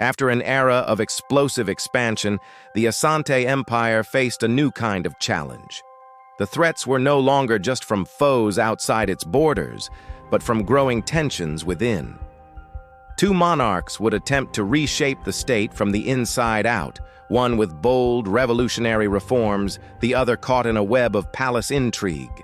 After an era of explosive expansion, the Asante Empire faced a new kind of challenge. The threats were no longer just from foes outside its borders, but from growing tensions within. Two monarchs would attempt to reshape the state from the inside out, one with bold, revolutionary reforms, the other caught in a web of palace intrigue.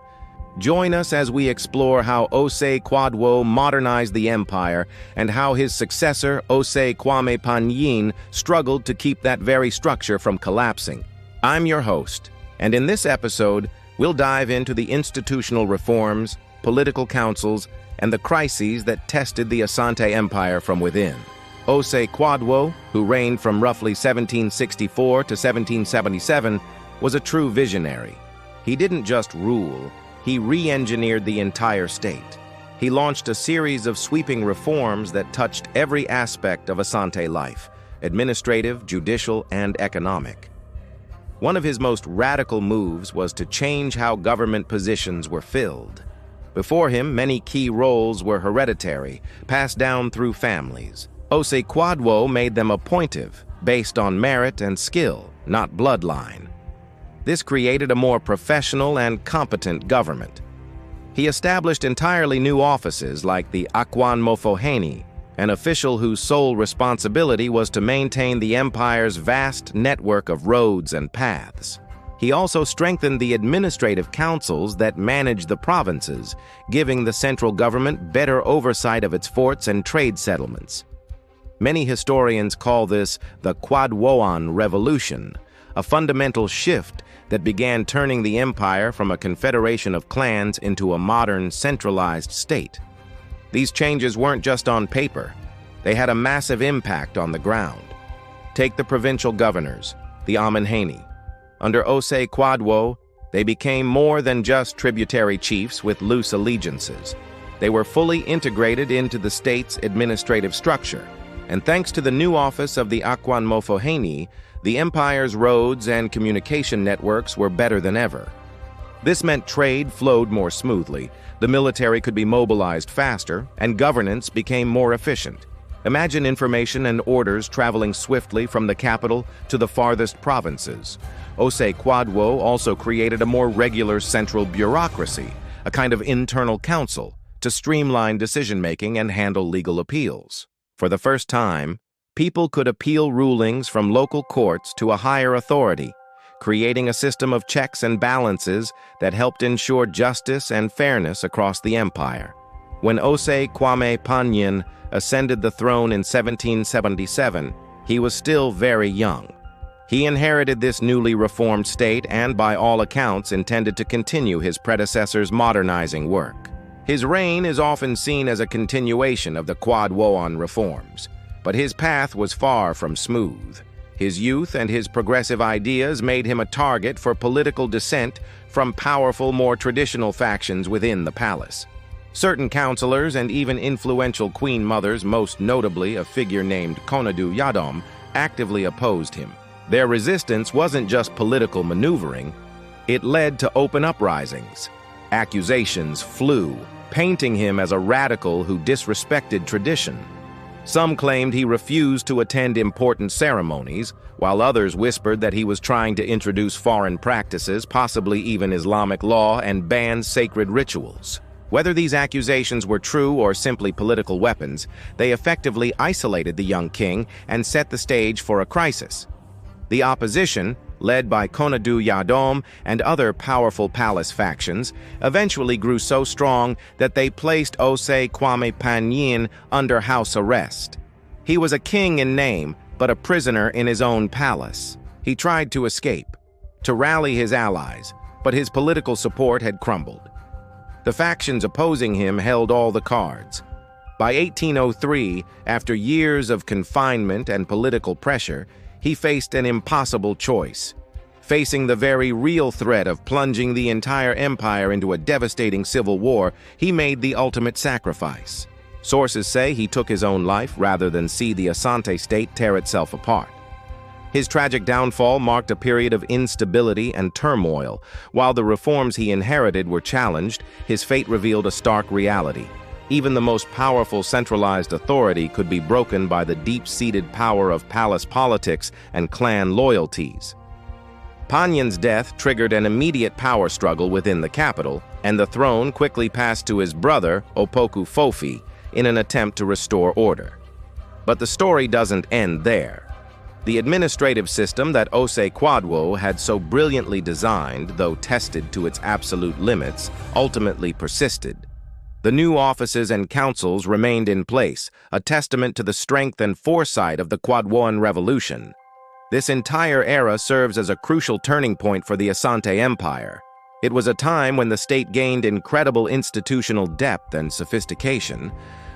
Join us as we explore how Osei Kwadwo modernized the empire and how his successor, Osei Kwame Panyin, struggled to keep that very structure from collapsing. I'm your host, and in this episode, we'll dive into the institutional reforms, political councils, and the crises that tested the Asante Empire from within. Osei Kwadwo, who reigned from roughly 1764 to 1777, was a true visionary. He didn't just rule, he re-engineered the entire state. He launched a series of sweeping reforms that touched every aspect of Asante life: administrative, judicial, and economic. One of his most radical moves was to change how government positions were filled. Before him, many key roles were hereditary, passed down through families. Osei Kwadwo made them appointive, based on merit and skill, not bloodline. This created a more professional and competent government. He established entirely new offices like the Accusations, an official whose sole responsibility was to maintain the empire's vast network of roads and paths. He also strengthened the administrative councils that managed the provinces, giving the central government better oversight of its forts and trade settlements. Many historians call this the Kwadwoan Revolution, a fundamental shift that began turning the empire from a confederation of clans into a modern, centralized state. These changes weren't just on paper. They had a massive impact on the ground. Take the provincial governors, the Amenhani. Under Osei Kwadwo, they became more than just tributary chiefs with loose allegiances. They were fully integrated into the state's administrative structure, and thanks to the new office of the Accusations, the empire's roads and communication networks were better than ever. This meant trade flowed more smoothly, the military could be mobilized faster, and governance became more efficient. Imagine information and orders traveling swiftly from the capital to the farthest provinces. Osei Kwadwo also created a more regular central bureaucracy, a kind of internal council, to streamline decision-making and handle legal appeals. For the first time, people could appeal rulings from local courts to a higher authority, creating a system of checks and balances that helped ensure justice and fairness across the empire. When Osei Kwame Panyin ascended the throne in 1777, he was still very young. He inherited this newly reformed state and, by all accounts, intended to continue his predecessor's modernizing work. His reign is often seen as a continuation of the Kwadwoan reforms, but his path was far from smooth. His youth and his progressive ideas made him a target for political dissent from powerful, more traditional factions within the palace. Certain counselors and even influential queen mothers, most notably a figure named Konadu Yadom, actively opposed him. Their resistance wasn't just political maneuvering, it led to open uprisings. Accusations flew, painting him as a radical who disrespected tradition. Some claimed he refused to attend important ceremonies, while others whispered that he was trying to introduce foreign practices, possibly even Islamic law, and ban sacred rituals. Whether these accusations were true or simply political weapons, they effectively isolated the young king and set the stage for a crisis. The opposition, led by Konadu Yadom and other powerful palace factions, eventually grew so strong that they placed Osei Kwame Panyin under house arrest. He was a king in name, but a prisoner in his own palace. He tried to escape, to rally his allies, but his political support had crumbled. The factions opposing him held all the cards. By 1803, after years of confinement and political pressure, he faced an impossible choice. Facing the very real threat of plunging the entire empire into a devastating civil war, he made the ultimate sacrifice. Sources say he took his own life rather than see the Asante state tear itself apart. His tragic downfall marked a period of instability and turmoil. While the reforms he inherited were challenged, his fate revealed a stark reality. Even the most powerful centralized authority could be broken by the deep-seated power of palace politics and clan loyalties. Panyin's death triggered an immediate power struggle within the capital, and the throne quickly passed to his brother, Opoku Fofi, in an attempt to restore order. But the story doesn't end there. The administrative system that Osei Kwadwo had so brilliantly designed, though tested to its absolute limits, ultimately persisted. The new offices and councils remained in place, a testament to the strength and foresight of the Kwadwoan Revolution. This entire era serves as a crucial turning point for the Asante Empire. It was a time when the state gained incredible institutional depth and sophistication,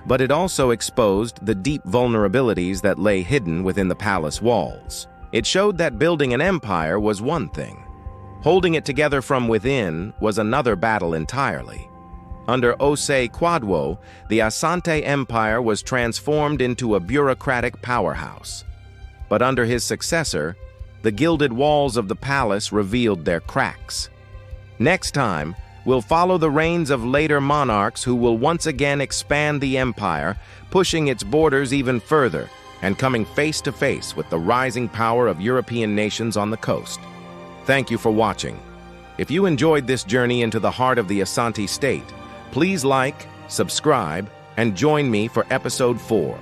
but it also exposed the deep vulnerabilities that lay hidden within the palace walls. It showed that building an empire was one thing. Holding it together from within was another battle entirely. Under Osei Kwadwo, the Asante Empire was transformed into a bureaucratic powerhouse. But under his successor, the gilded walls of the palace revealed their cracks. Next time, we'll follow the reigns of later monarchs who will once again expand the empire, pushing its borders even further and coming face to face with the rising power of European nations on the coast. Thank you for watching. If you enjoyed this journey into the heart of the Asante state, please like, subscribe, and join me for episode 4.